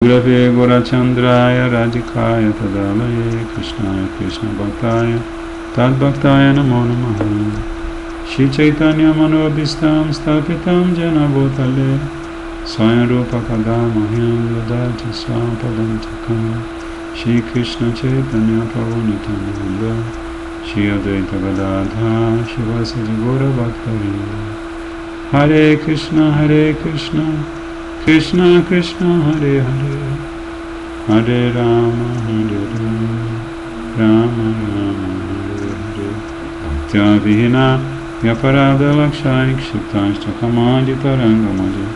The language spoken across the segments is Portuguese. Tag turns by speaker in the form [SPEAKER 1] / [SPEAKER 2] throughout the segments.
[SPEAKER 1] Gurave Gorachandraya Radhikaya Tadalaye Krishnaya Krishna Bhaktaya Tadbhaktaya Namo Namaha Shri Chaitanya Manobhistam Stapitam Jena Bhutale Swayam Rupa Kadamahyam Yadati Swapadam Chakam Shri Krishna Chaitanya Prabhu Nityananda Shri Advaita Gadadha Shivasadi Gaura Bhaktavinda Hare Krishna Krishna Krishna Hare Hare Hare Rama Rama Hare Hare Bhaktya Vihina Vyaparada Lakshani Kshiptashta Kamadi Taranga Maja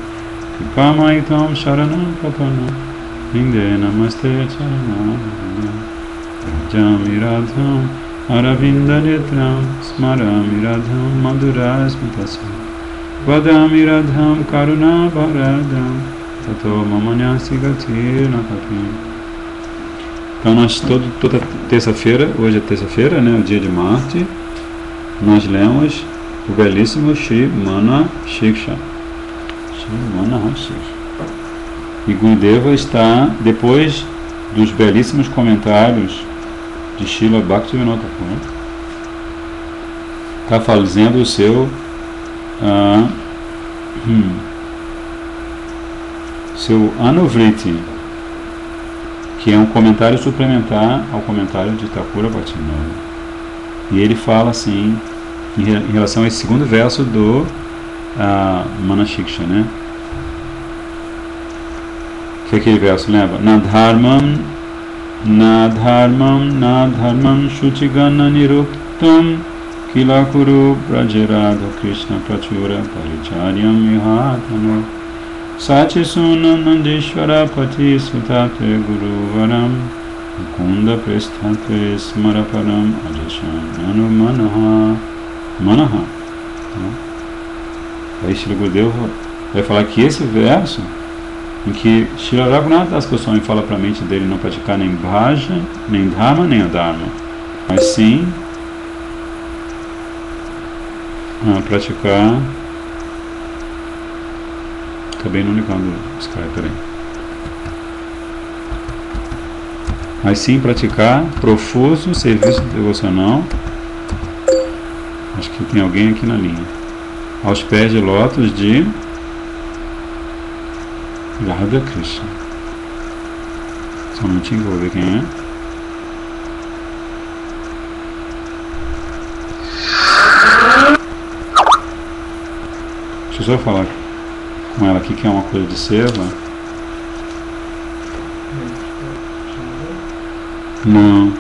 [SPEAKER 1] Kripamaitam Sharanam Papana Inde Namaste Charana Rajami Radham Aravinda Netram Smarami Radham Madhura Smitasya Vadami Radham Karuna Bharadam Tato Mamanyasi Gatir Nakapim. Então nós toda terça-feira, hoje é terça-feira, né, o dia de Marte, nós lemos o belíssimo Shri Mana Shiksha. Shri Mana Shiksha. E Gurudeva está, depois dos belíssimos comentários de Srila Bhaktivinoda Thakur, está fazendo o seu seu Anuvriti, que é um comentário suplementar ao comentário de Thakura Bhaktivinoda. E ele fala assim, em relação a esse segundo verso do Manashiksha, né? Que é aquele verso, lembra? Nadharmam Shuchigana Niruktam Kila Kuru Prajerada Krishna Prachura Paricharyam Mihatano Sachi Sunanandishvara Pati Sutate Guru Varam Mukunda Prestate Smaraparam Ajashananu Manaha. Aí Shri Gurudeva vai falar que esse verso, em que Shri Raghunath Das Goswami fala para a mente dele não praticar nem bhaja, nem dharma, nem adharma, mas sim praticar. Acabei não ligando o Skype, peraí. Mas sim praticar profuso serviço devocional. Acho que tem alguém aqui na linha. Aos pés de lótus de Radha Krishna. Só um minutinho que eu vou ver quem é. Deixa eu só falar com ela aqui que é uma coisa de seva. Não.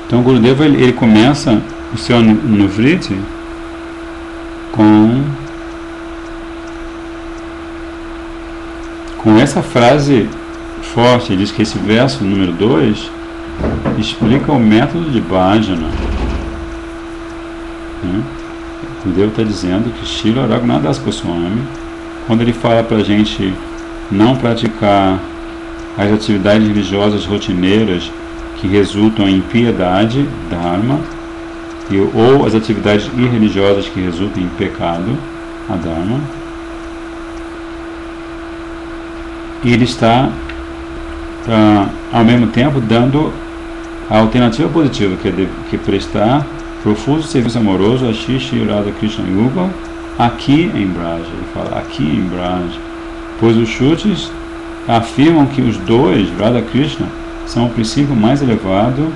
[SPEAKER 1] Então o Gurudeva ele começa o seu Anuvriti com essa frase forte. Ele diz que esse verso número 2 explica o método de bhajana, né? O Gurudeva está dizendo que Srila Raghunath Das Goswami, quando ele fala para a gente não praticar as atividades religiosas rotineiras que resultam em impiedade, dharma, ou as atividades irreligiosas que resultam em pecado, adharma, e ele está ao mesmo tempo dando a alternativa positiva, que é prestar profuso serviço amoroso a Shri Radha Krishna Yugal aqui em Braja. Ele fala aqui em Braja, pois os Shrutis afirmam que os dois, Radha Krishna, são o princípio mais elevado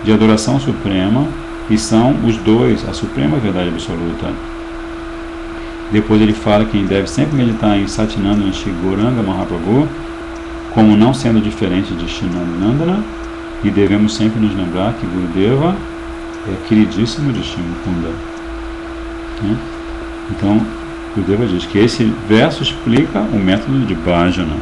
[SPEAKER 1] de adoração suprema e são os dois a suprema verdade absoluta. Depois ele fala que deve sempre meditar em Satyananda Shri Gauranga Mahaprabhu como não sendo diferente de Shinanandana, e devemos sempre nos lembrar que Gurudeva é queridíssimo de Shri Mukunda. Então, Gurudeva diz que esse verso explica o método de bhajana.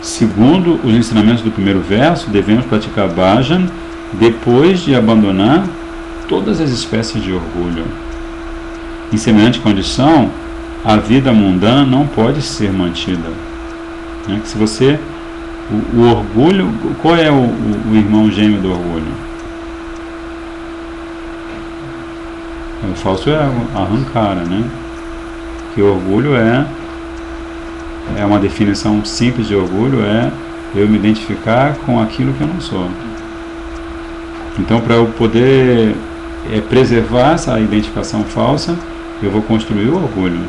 [SPEAKER 1] Segundo os ensinamentos do primeiro verso, devemos praticar bhajan depois de abandonar todas as espécies de orgulho. Em semelhante condição, a vida mundana não pode ser mantida. Se você, o orgulho, qual é o irmão gêmeo do orgulho? É o falso ego, a ahankara, Que o orgulho é uma definição simples de orgulho, é eu me identificar com aquilo que eu não sou. Então, para eu poder preservar essa identificação falsa, eu vou construir o orgulho.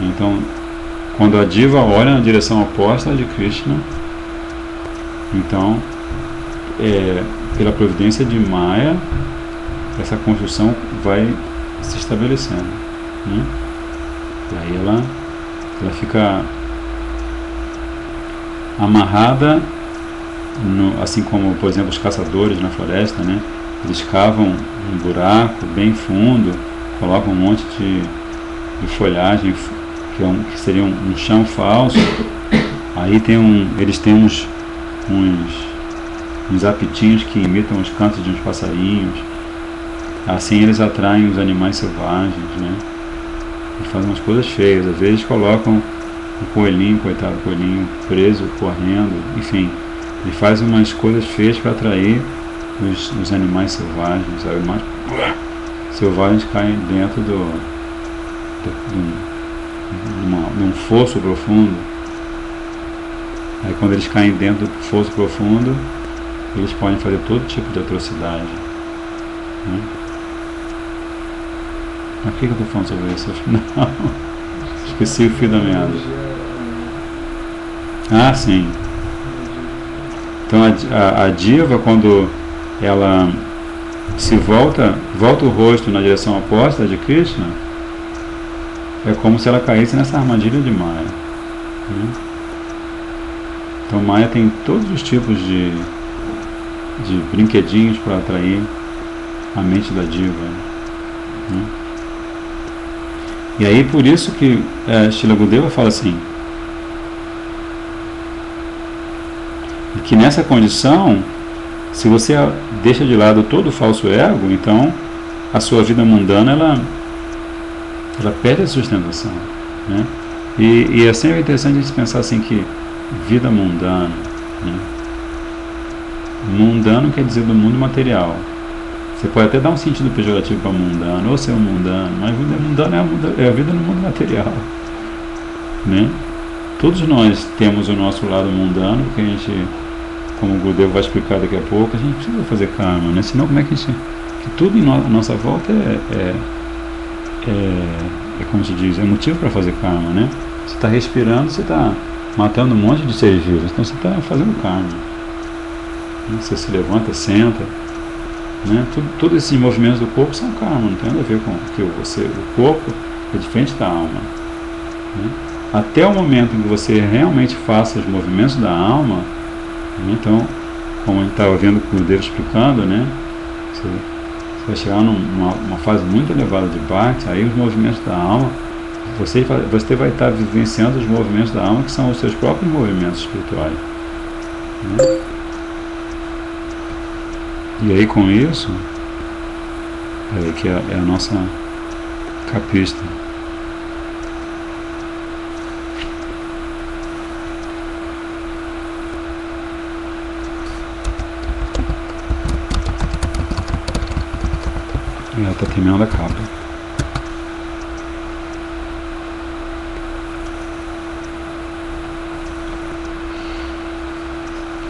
[SPEAKER 1] Então, quando a diva olha na direção oposta de Krishna, então, pela providência de Maya, essa construção vai se estabelecendo. E aí ela fica amarrada, assim como, por exemplo, os caçadores na floresta, eles cavam um buraco bem fundo, colocam um monte de folhagem, que seria um chão falso. Aí eles têm uns apitinhos que imitam os cantos de uns passarinhos. Assim eles atraem os animais selvagens, E fazem umas coisas feias. Às vezes colocam o coelhinho, coitado, o coelhinho preso, correndo, enfim. Ele faz umas coisas feias para atrair os animais selvagens. Os animais selvagens caem dentro de um fosso profundo. Aí quando eles caem dentro do fosso profundo, eles podem fazer todo tipo de atrocidade. Mas por que eu estou falando sobre isso? Não, esqueci o fio da meada. Ah, sim. Então a diva, quando ela se volta o rosto na direção oposta de Krishna, é como se ela caísse nessa armadilha de Maya. Então Maya tem todos os tipos de brinquedinhos para atrair a mente da diva. E aí por isso que Srila Gurudeva fala assim, que nessa condição, se você deixa de lado todo o falso ego, então a sua vida mundana ela perde a sustentação. E é sempre interessante a gente pensar assim que vida mundana, mundano quer dizer do mundo material. Você pode até dar um sentido pejorativo para mundano, ou ser um mundano, mas vida mundana é a vida no mundo material. Todos nós temos o nosso lado mundano, porque a gente, como o Gurudeva vai explicar daqui a pouco, a gente precisa fazer karma, senão como é que a gente... Que tudo em nossa volta é como se diz, é motivo para fazer karma, Você está respirando, você está matando um monte de seres vivos, então você está fazendo karma. Você se levanta, senta, todos esses movimentos do corpo são karma, não tem nada a ver com que o corpo é diferente da alma. Até o momento em que você realmente faça os movimentos da alma, então, como a gente estava vendo o Gurudeva explicando, você vai chegar numa fase muito elevada de bhakti, aí os movimentos da alma, você vai estar vivenciando os movimentos da alma, que são os seus próprios movimentos espirituais. E aí com isso, que é a nossa capista. Ela está terminando a capa.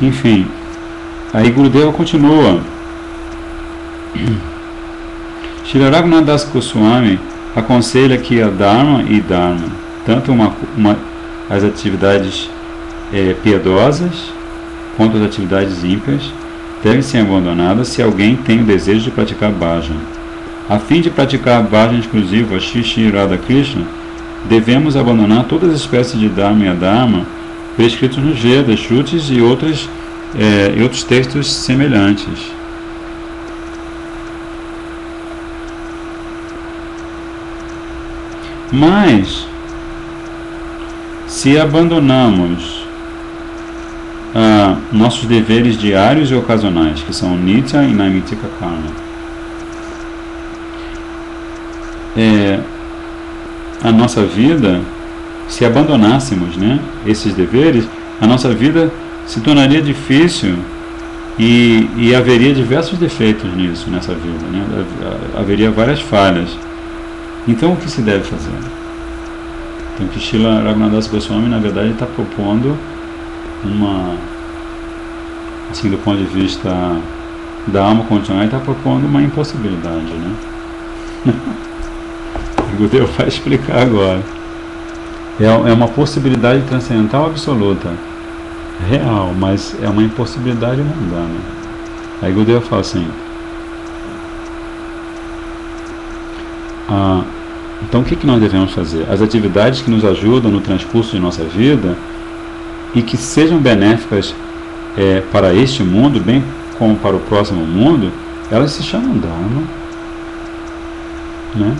[SPEAKER 1] Enfim, aí Gurudeva continua. Shri Raghunath Das Goswami aconselha que a Dharma e Dharma, tanto as atividades piedosas contra as atividades ímpias devem ser abandonadas se alguém tem o desejo de praticar bhajan. A fim de praticar bhajan exclusivo a Shri Shri Radha Krishna, devemos abandonar todas as espécies de dharma e adharma prescritos nos Vedas, Shrutis e outros textos semelhantes. Mas, se abandonamos nossos deveres diários e ocasionais, que são Nitya e Naimitika Karma, a nossa vida, se abandonássemos, né, esses deveres, a nossa vida se tornaria difícil e haveria diversos defeitos nessa vida, né? Haveria várias falhas. Então, o que se deve fazer? Então, que Srila Raghunadas Goswami, na verdade, está propondo assim, do ponto de vista da alma continuar, está propondo uma impossibilidade, né? O Gurudev vai explicar agora. É uma possibilidade transcendental absoluta, real, mas é uma impossibilidade mundana. Aí o Gurudev fala assim: então o que nós devemos fazer? As atividades que nos ajudam no transcurso de nossa vida e que sejam benéficas para este mundo, bem como para o próximo mundo, elas se chamam Dharma, né?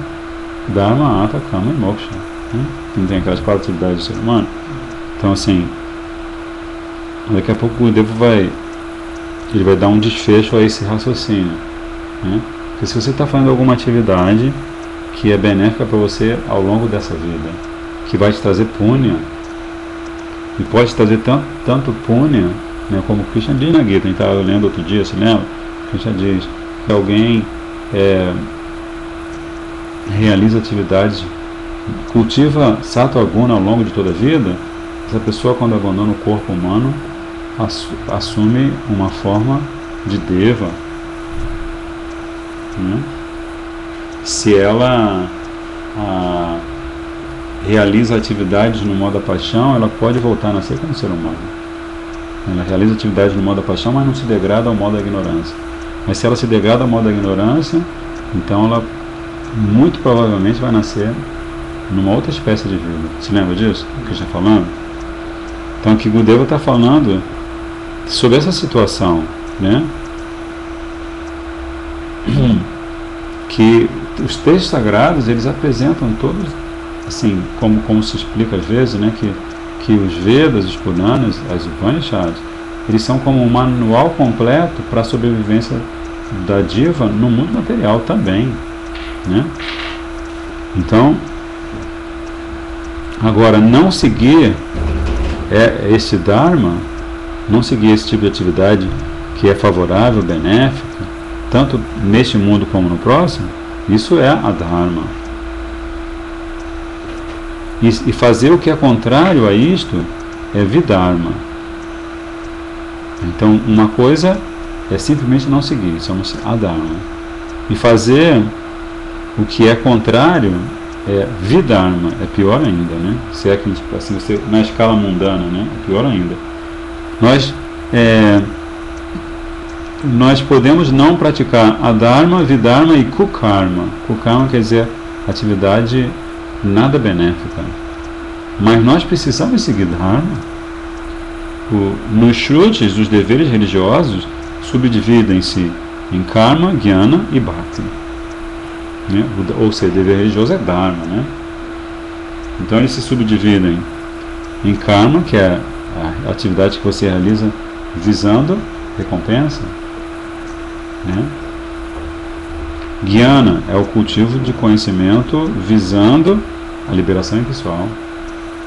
[SPEAKER 1] Dharma, Artha, Kama e Moksha, né? Não tem aquelas 4 atividades do ser humano. Então, assim, daqui a pouco o Gurudev vai dar um desfecho a esse raciocínio, né? Porque se você está fazendo alguma atividade que é benéfica para você ao longo dessa vida, que vai te trazer punya, e pode te trazer tanto punya, né, como Krishna diz na Gita, a gente estava lendo outro dia, se lembra? Krishna diz que alguém realiza atividades, cultiva sattva guna ao longo de toda a vida, essa pessoa, quando abandona o corpo humano, assume uma forma de deva, né? Se ela realiza atividades no modo da paixão, ela pode voltar a nascer como ser humano. Ela realiza atividades no modo da paixão, mas não se degrada ao modo da ignorância. Mas se ela se degrada ao modo da ignorância, então ela muito provavelmente vai nascer numa outra espécie de vida. Se lembra disso? O que está falando? Então aqui Gurudeva está falando sobre essa situação, né? Que os textos sagrados, eles apresentam todos, assim, como se explica às vezes, né, que os Vedas, os Puranas, as Upanishads, eles são como um manual completo para a sobrevivência da diva no mundo material também, né? Então, agora, não seguir esse Dharma, não seguir esse tipo de atividade que é favorável, benéfica, tanto neste mundo como no próximo, isso é a Dharma. E fazer o que é contrário a isto é Vidharma. Então, uma coisa é simplesmente não seguir, chama-se Adharma. E fazer o que é contrário é Vidharma, é pior ainda, né? Se é que assim, você, na escala mundana, né? É pior ainda. Nós podemos não praticar Adharma, Vidharma e Kukarma. Kukarma quer dizer atividade nada benéfica. Mas nós precisamos seguir Dharma. Nos Shrutis, os deveres religiosos subdividem-se em Karma, Jnana e Bhakti, né? Ou seja, o dever religioso é Dharma, né? Então eles se subdividem em Karma, que é a atividade que você realiza visando recompensa, né? Jnana é o cultivo de conhecimento visando a liberação impessoal.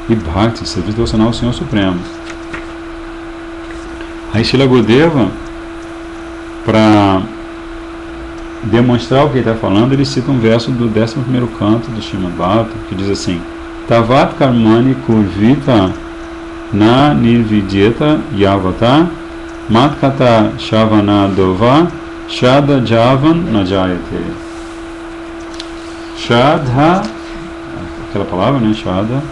[SPEAKER 1] E Bhakti, serviço devocional ao Senhor Supremo. Aí Srila Gurudeva, para demonstrar o que ele está falando, ele cita um verso do 11º canto do Srimad Bhagavatam, que diz assim: Tavat karmani kurvita na nirvidyeta yavata matkata shavana dova shada javan najayate. Shadha, aquela palavra, né? Shada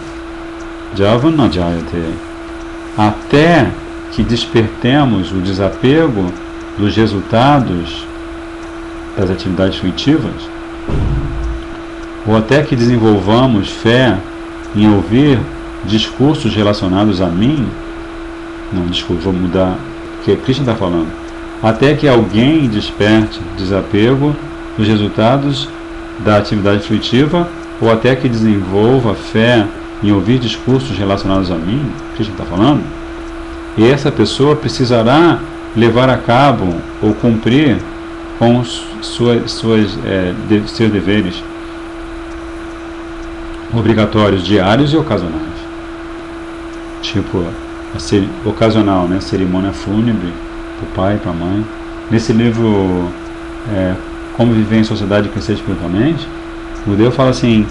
[SPEAKER 1] javan najayate. até que despertemos o desapego dos resultados das atividades fruitivas, ou até que desenvolvamos fé em ouvir discursos relacionados a mim. Não, desculpa, vou mudar o que Krishna está falando. Até que alguém desperte desapego dos resultados da atividade fruitiva, ou até que desenvolva fé em ouvir discursos relacionados a mim, Krishna está falando, e essa pessoa precisará levar a cabo ou cumprir com seus deveres obrigatórios diários e ocasionais. Tipo, ocasional, né? Cerimônia fúnebre para o pai e para a mãe. Nesse livro, Como Viver em Sociedade e Crescer Espiritualmente, o Deus fala assim,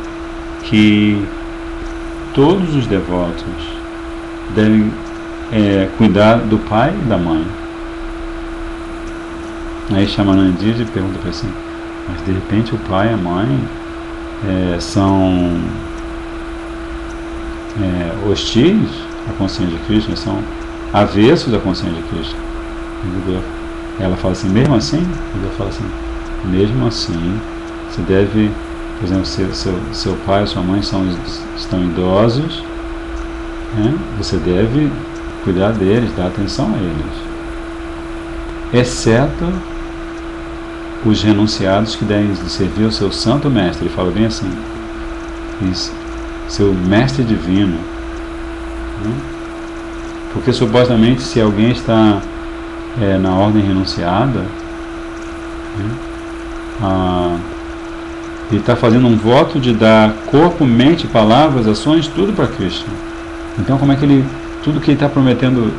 [SPEAKER 1] que todos os devotos devem cuidar do pai e da mãe. Aí Shamanandiji pergunta para assim, mas de repente o pai e a mãe são hostis à consciência de Krishna, são avessos à consciência de Krishna. Ela fala assim, mesmo assim? Ele fala assim, mesmo assim, você deve, por exemplo, seu pai ou sua mãe estão idosos, né? Você deve cuidar deles, dar atenção a eles, exceto os renunciados que devem servir ao seu santo mestre. Ele fala bem assim, seu mestre divino, né? Porque supostamente se alguém está na ordem renunciada, né, ele está fazendo um voto de dar corpo, mente, palavras, ações, tudo para Krishna. Então como é que tudo que ele está prometendo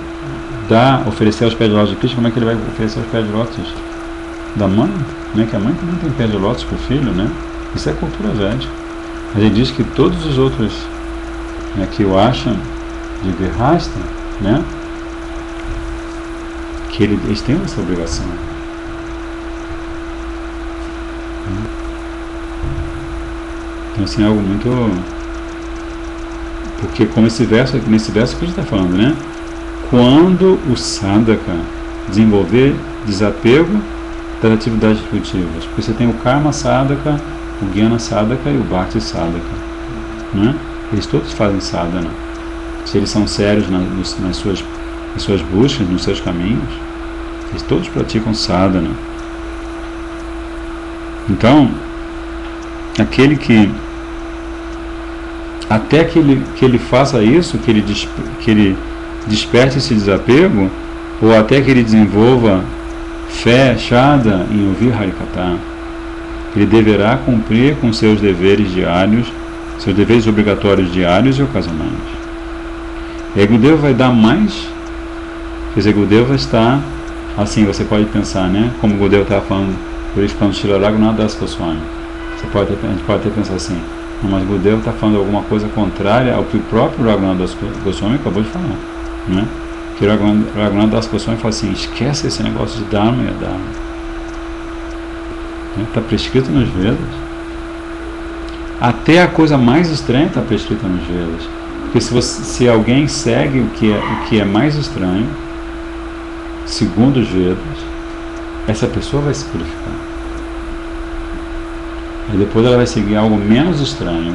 [SPEAKER 1] oferecer aos pés de lótus de Krishna, como é que ele vai oferecer aos pés de lótus da mãe? Né? Que a mãe também tem pés de lótus para o filho, né? Isso é cultura védica. Mas ele diz que todos os outros, né, que o acham de Grihastha, né, que eles têm essa obrigação. Então assim, é algo muito... Porque como nesse verso que a gente está falando, né? Quando o sadhaka desenvolver desapego das atividades fruitivas, porque você tem o karma sadhaka, o jnana sadhaka e o bhakti sadhaka, né? Eles todos fazem sadhana. Se eles são sérios nas suas buscas, nos seus caminhos, eles todos praticam sadhana. Então, aquele que até que ele faça isso, que ele desperte esse desapego, ou até que ele desenvolva fé, shraddha em ouvir Harikatha, ele deverá cumprir com seus deveres diários, seus deveres obrigatórios diários e ocasionais. E aí Gurudeva vai dar mais, quer dizer, Gurudeva está, assim, você pode pensar, né, como Gurudeva estava falando, por isso falando Srila Raghunath Das Goswami, a gente pode até pensar assim, não, mas Gurudeva está falando alguma coisa contrária ao que o próprio Raghunath Das Goswami acabou de falar, né? Que Raghunath Das Goswami fala assim, esquece esse negócio de Dharma e Adharma. Está prescrito nos Vedas. Até a coisa mais estranha está prescrita nos Vedas. Porque se alguém segue o que é mais estranho, segundo os Vedas, essa pessoa vai se purificar. E depois ela vai seguir algo menos estranho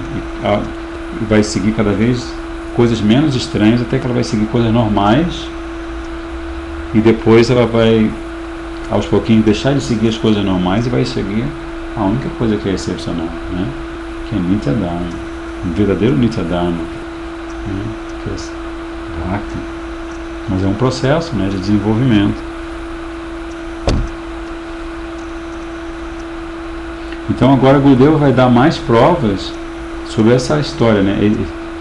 [SPEAKER 1] e vai seguir cada vez coisas menos estranhas, até que ela vai seguir coisas normais, e depois ela vai aos pouquinhos deixar de seguir as coisas normais e vai seguir a única coisa que é excepcional, né? Que é Nitya Dharma, um verdadeiro Nitya Dharma, né? Que é Bhakti. Mas é um processo, né, de desenvolvimento. Então agora Gurudeva vai dar mais provas sobre essa história, né?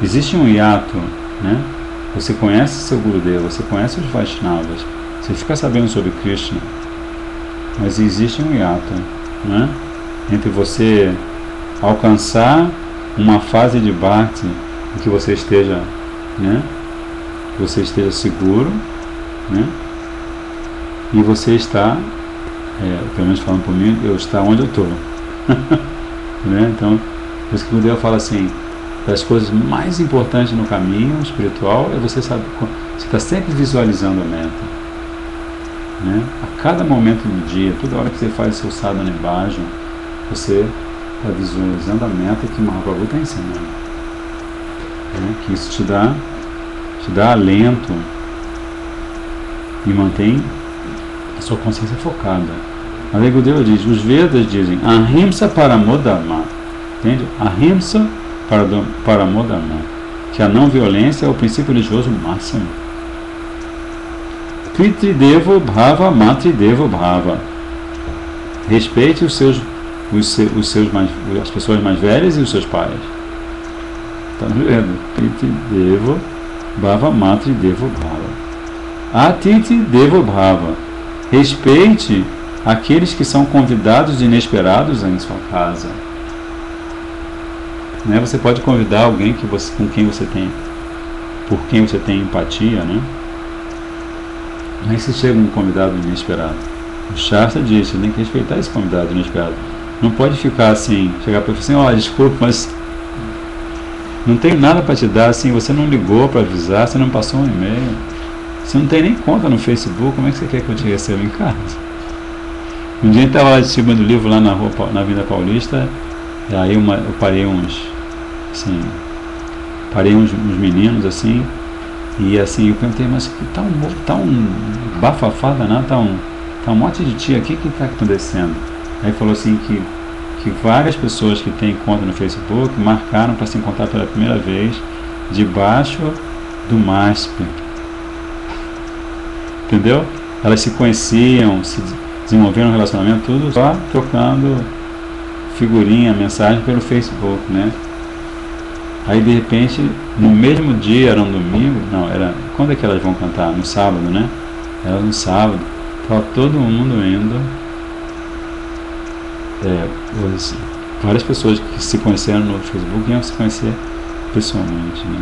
[SPEAKER 1] Existe um hiato, né? Você conhece seu Gurudeva, você conhece os Vaishnavas, você fica sabendo sobre Krishna, mas existe um hiato, né? Entre você alcançar uma fase de Bhakti em que você esteja, né? Que você esteja seguro, né? E você está, pelo menos falando por mim, eu estou onde eu estou. Né? Então, por isso que o Gurudeva fala assim, das coisas mais importantes no caminho espiritual é você saber, você está sempre visualizando a meta, né? A cada momento do dia, toda hora que você faz o seu sadhana bhajan, você está visualizando a meta que o Mahaprabhu está ensinando, né? Que isso te dá alento e mantém a sua consciência focada. A Lei Gudeva diz, os Vedas dizem Ahimsa Paramodharma, entende? Ahimsa Paramodharma, que a não violência é o princípio religioso máximo. Pitridevo Bhava Matridevo Bhava, respeite as pessoas mais velhas e os seus pais. Está vendo? Pitridevo Bhava Matridevo Bhava. Atiti Devo Bhava, respeite aqueles que são convidados inesperados em sua casa. Né? Você pode convidar alguém por quem você tem empatia, né? Mas se chega um convidado inesperado, o Shastra diz, você tem que respeitar esse convidado inesperado. Não pode ficar assim, chegar para ele assim, ó, desculpa, mas não tenho nada para te dar, assim, você não ligou para avisar, você não passou um e-mail, você não tem nem conta no Facebook, como é que você quer que eu te receba em casa? Um dia eu estava lá de cima do livro, lá na Avenida Paulista, e aí eu parei uns meninos assim, e assim, eu perguntei, mas tá um bafafá danado, tá um monte de tia aqui, o que está acontecendo? Aí falou assim que várias pessoas que têm conta no Facebook marcaram para se encontrar pela primeira vez debaixo do MASP. Entendeu? Elas se conheciam, se desenvolveram um relacionamento, tudo só trocando figurinha, mensagem pelo Facebook, né? Aí de repente, no mesmo dia, era um domingo, quando é que elas vão cantar? No sábado, né? Era no sábado, estava todo mundo indo, várias pessoas que se conheceram no Facebook iam se conhecer pessoalmente, né?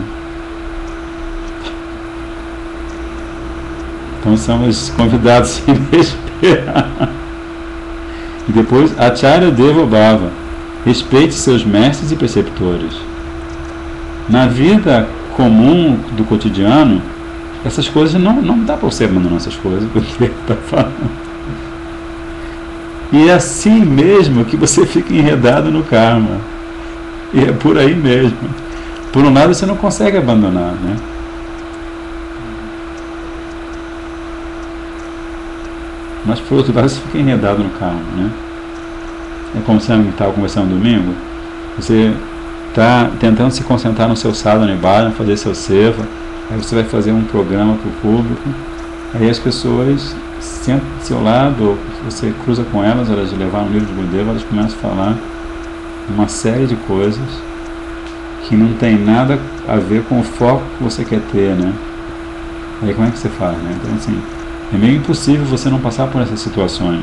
[SPEAKER 1] Então somos convidados inesperados. E depois, Acharya Deva Bhava, respeite seus mestres e preceptores. Na vida comum do cotidiano, essas coisas não dá para você abandonar essas coisas, porque está falando. E é assim mesmo que você fica enredado no karma. E é por aí mesmo. Por um lado você não consegue abandonar, né? Mas por outro lado você fica enredado no karma, né? É como você estava conversando no domingo, você está tentando se concentrar no seu sadhana bhajan, fazer seu seva, aí você vai fazer um programa para o público, aí as pessoas sentam do seu lado, você cruza com elas levaram um livro de Gudeva, elas começam a falar uma série de coisas que não tem nada a ver com o foco que você quer ter, né? Aí como é que você faz, né? Então assim, é meio impossível você não passar por essas situações.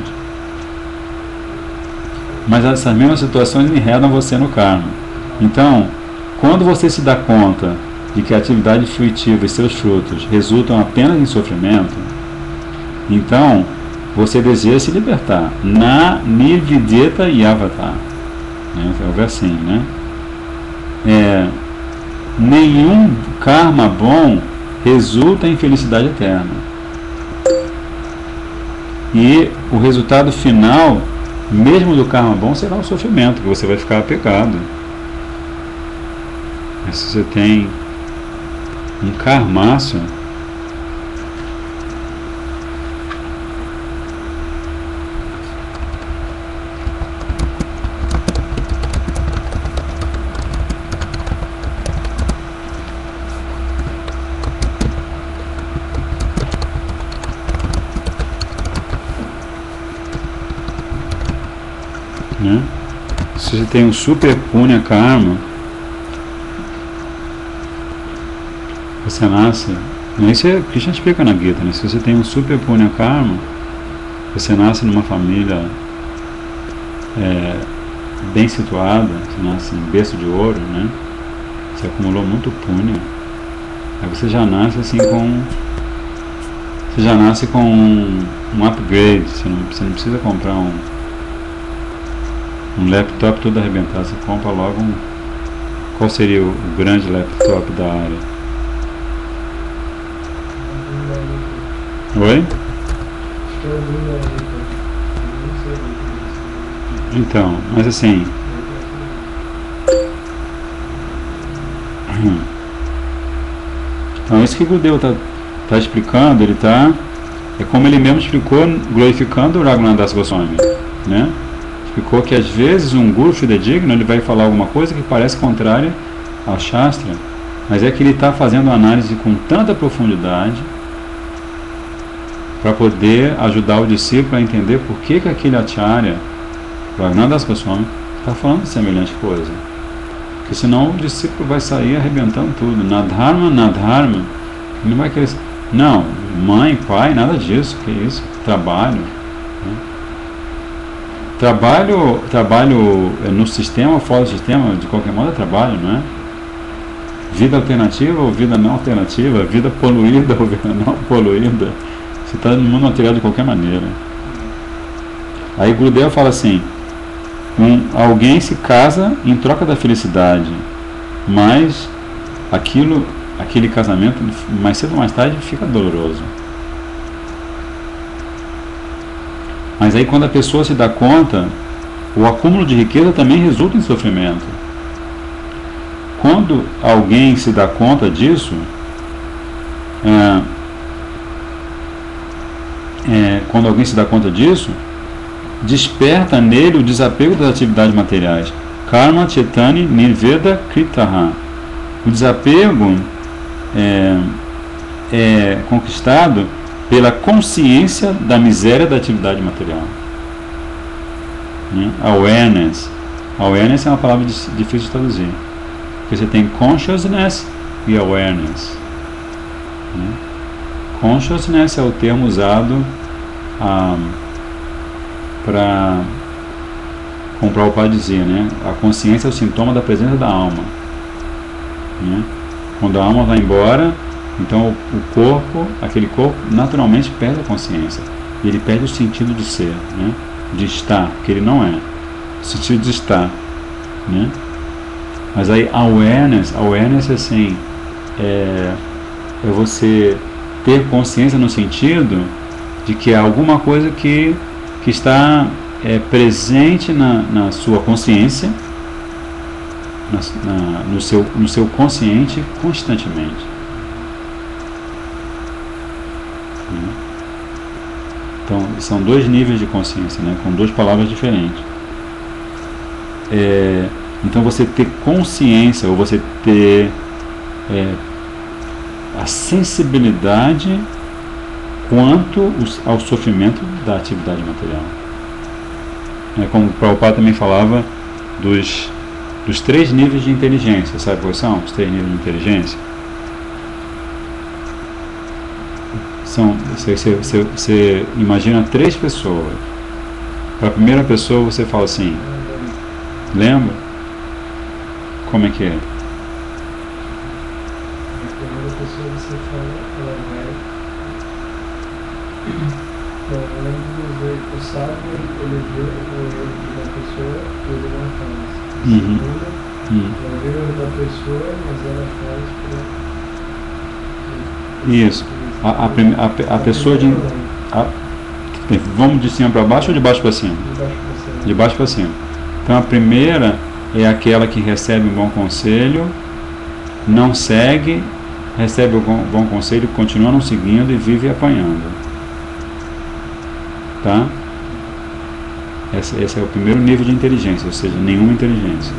[SPEAKER 1] Mas essas mesmas situações enredam você no karma. Então, quando você se dá conta de que a atividade fruitiva e seus frutos resultam apenas em sofrimento, então você deseja se libertar. Na nirvideta yavata, né? É o versinho, né? Nenhum karma bom resulta em felicidade eterna. E o resultado final, mesmo do karma bom, será o sofrimento, que você vai ficar apegado. Mas se você tem um karmaço, né? Se você tem um super punya karma, você nasce, isso é o que a gente explica na Gita, né? Se você tem um super punya karma, você nasce numa família bem situada, você nasce em berço de ouro, né? Você acumulou muito punya, aí você já nasce assim com um upgrade, você não precisa comprar um laptop todo arrebentado, você compra logo Qual seria o grande laptop da área? Oi? Então, mas assim... Então, isso que o Gurudeva está explicando, ele está... É como ele mesmo explicou, glorificando o Raghunath Das Goswami, né? Explicou que às vezes um guru fidedigno, ele vai falar alguma coisa que parece contrária ao Shastra, mas é que ele está fazendo uma análise com tanta profundidade para poder ajudar o discípulo a entender por que aquele Acharya, Raghunath Das Goswami, está falando semelhante coisa. Porque senão o discípulo vai sair arrebentando tudo. Nadharma, Nadharma. Ele não vai querer... Não, mãe, pai, nada disso. Que isso? Trabalho. Né? Trabalho no sistema ou fora do sistema, de qualquer modo é trabalho, não é? Vida alternativa ou vida não alternativa, vida poluída ou vida não poluída. Você está no mundo material de qualquer maneira. Aí Gurudeva fala assim, alguém se casa em troca da felicidade, mas aquele casamento, mais cedo ou mais tarde, fica doloroso. Mas aí quando a pessoa se dá conta, o acúmulo de riqueza também resulta em sofrimento. Quando alguém se dá conta disso, desperta nele o desapego das atividades materiais. Karma Chetani Nirveda Kritaha. O desapego é conquistado pela consciência da miséria da atividade material. Awareness. Awareness é uma palavra difícil de traduzir. Porque você tem consciousness e awareness. Consciousness é o termo usado para, como o Prabhupada dizia, né? A consciência é o sintoma da presença da alma. Quando a alma vai embora, então o corpo, aquele corpo, naturalmente perde a consciência. Ele perde o sentido de ser, né? De estar, que ele não é. O sentido de estar, né? Mas aí awareness assim, é você ter consciência no sentido de que há alguma coisa que está presente na sua consciência, no seu consciente constantemente. Então são dois níveis de consciência, né, com duas palavras diferentes. Então você ter consciência, ou você ter a sensibilidade quanto ao sofrimento da atividade material. Como o Prabhupada também falava dos 3 níveis de inteligência. Sabe quais são os 3 níveis de inteligência? Você imagina 3 pessoas. Para a primeira pessoa você fala assim, lembra? Como é que é?
[SPEAKER 2] O sábio, ele vê o erro de uma pessoa e ele não faz. Ela vê o erro da pessoa, mas ela faz
[SPEAKER 1] Isso. A pessoa de... vamos de cima para baixo ou de baixo para cima? De baixo para cima. Então a primeira é aquela que recebe um bom conselho, não segue, recebe o bom conselho, continua não seguindo e vive apanhando. Tá? Esse é o primeiro nível de inteligência, ou seja, nenhuma inteligência.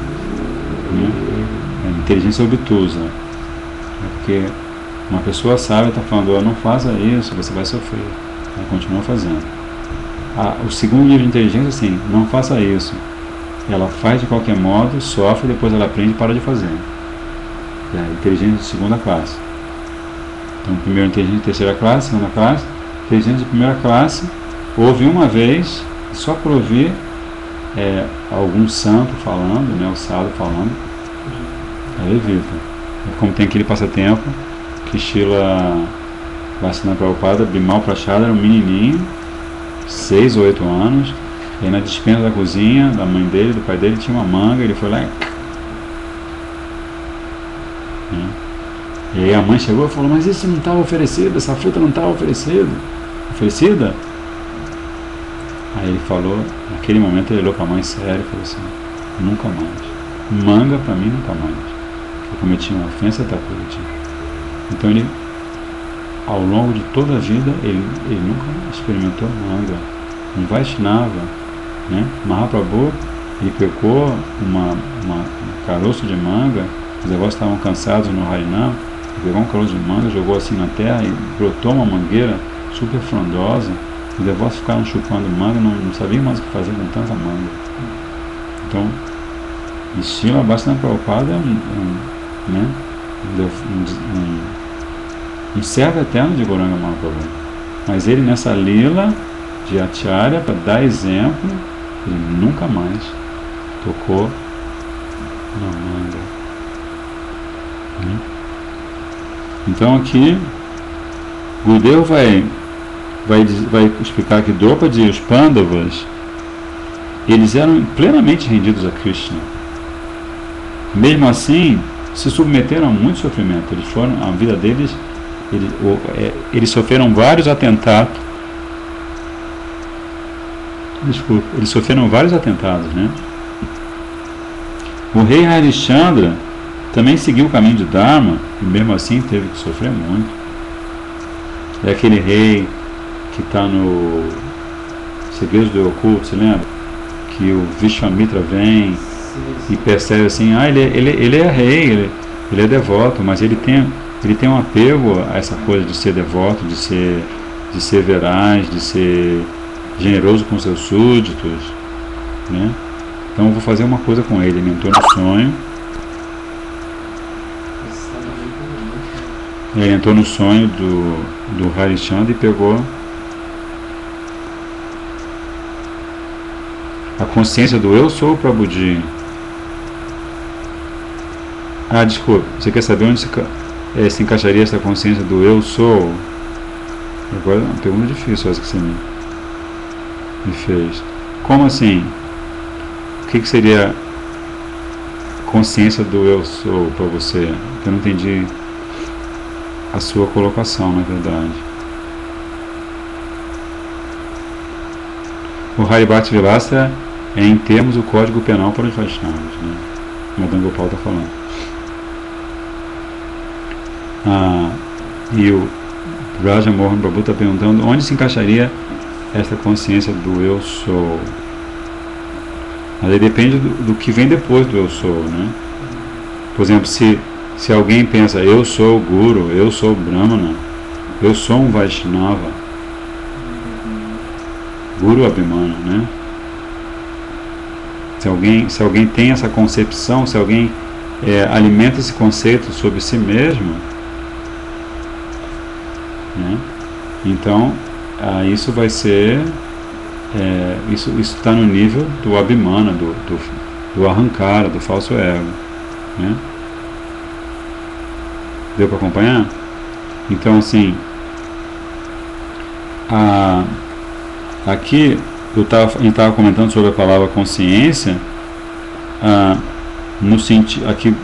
[SPEAKER 1] Inteligência obtusa. Porque uma pessoa sábia está falando, não faça isso, você vai sofrer. Ela continua fazendo. O segundo nível de inteligência, assim, não faça isso. Ela faz de qualquer modo, sofre, depois ela aprende e para de fazer. Inteligência de segunda classe. Então, primeiro inteligência de terceira classe, segunda classe. Inteligência de primeira classe, ouve uma vez, só por ouvir algum santo falando, né, o sábio falando, aí evita. Como tem aquele passatempo que Srila Bhaktivinoda Prabhupada, Bimal Prachada, era um menininho, 6 ou 8 anos, e aí na despensa da cozinha, da mãe dele, do pai dele, tinha uma manga, ele foi lá E aí a mãe chegou e falou, mas isso não estava oferecido, essa fruta não estava oferecida. Aí ele falou, naquele momento ele olhou para a mãe sério e falou assim, nunca mais. Manga para mim nunca mais. Eu cometi uma ofensa até por ti. Então ele, ao longo de toda a vida, ele nunca experimentou manga. Um Vaishnava, né? Mahaprabhu, ele pegou um caroço de manga, os devotos estavam cansados no Harinam, ele pegou um caroço de manga, jogou assim na terra e brotou uma mangueira super frondosa. Os devotos ficaram chupando manga, não sabiam mais o que fazer com tanta manga. Então, Srila Bhaktivinoda Prabhupada é um servo eterno de Gauranga Mahaprabhu. Mas ele nessa lila de Acharya, para dar exemplo, ele nunca mais tocou na manga. Então aqui Gurudeva vai explicar que Draupadi e os Pandavas, eles eram plenamente rendidos a Krishna. Mesmo assim, se submeteram a muito sofrimento. A vida deles, eles sofreram vários atentados. Eles sofreram vários atentados, né? O rei Harishchandra também seguiu o caminho de Dharma e mesmo assim teve que sofrer muito. É aquele rei que está no Segredos do Oculto, você lembra? Que o Vishwamitra vem e percebe assim, ele é rei, ele é devoto, mas ele tem um apego a essa coisa de ser devoto, de ser veraz, de ser generoso com seus súditos, né? Então eu vou fazer uma coisa com ele. Ele entrou no sonho. Ele entrou no sonho do Harishchandra e pegou a consciência do eu sou Prabhuji. Desculpa, você quer saber onde se encaixaria essa consciência do eu sou? Agora é uma pergunta difícil essa que você me fez. Como assim? O que seria consciência do eu sou para você? Eu não entendi a sua colocação, na verdade. O Haribhakti Vilasa é em termos o código penal para os Vaishnavas, né? Madame Gopal está falando. E o Raja Mohan Prabhu está perguntando onde se encaixaria essa consciência do eu sou. Mas aí depende do que vem depois do eu sou, né? Por exemplo, se alguém pensa, eu sou o Guru, eu sou o Brahmana, eu sou um Vaishnava, Guru Abhimana, né? Se alguém tem essa concepção, se alguém alimenta esse conceito sobre si mesmo, né? Então, isso vai ser, isso está no nível do Abhimana, do Ahankara, do falso ego, né? Deu para acompanhar? Então, assim, aqui a gente estava comentando sobre a palavra consciência, no sentido, aqui,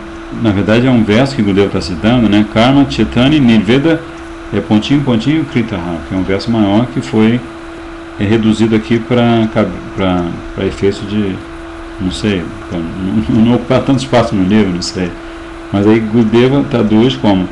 [SPEAKER 1] na verdade, é um verso que Gurudeva está citando, né? Karma Chaitanya Nirveda pontinho Kritaha, que é um verso maior que foi reduzido aqui para efeito de, não sei, para não ocupar tanto espaço no livro, não sei. Mas aí Gurudeva traduz como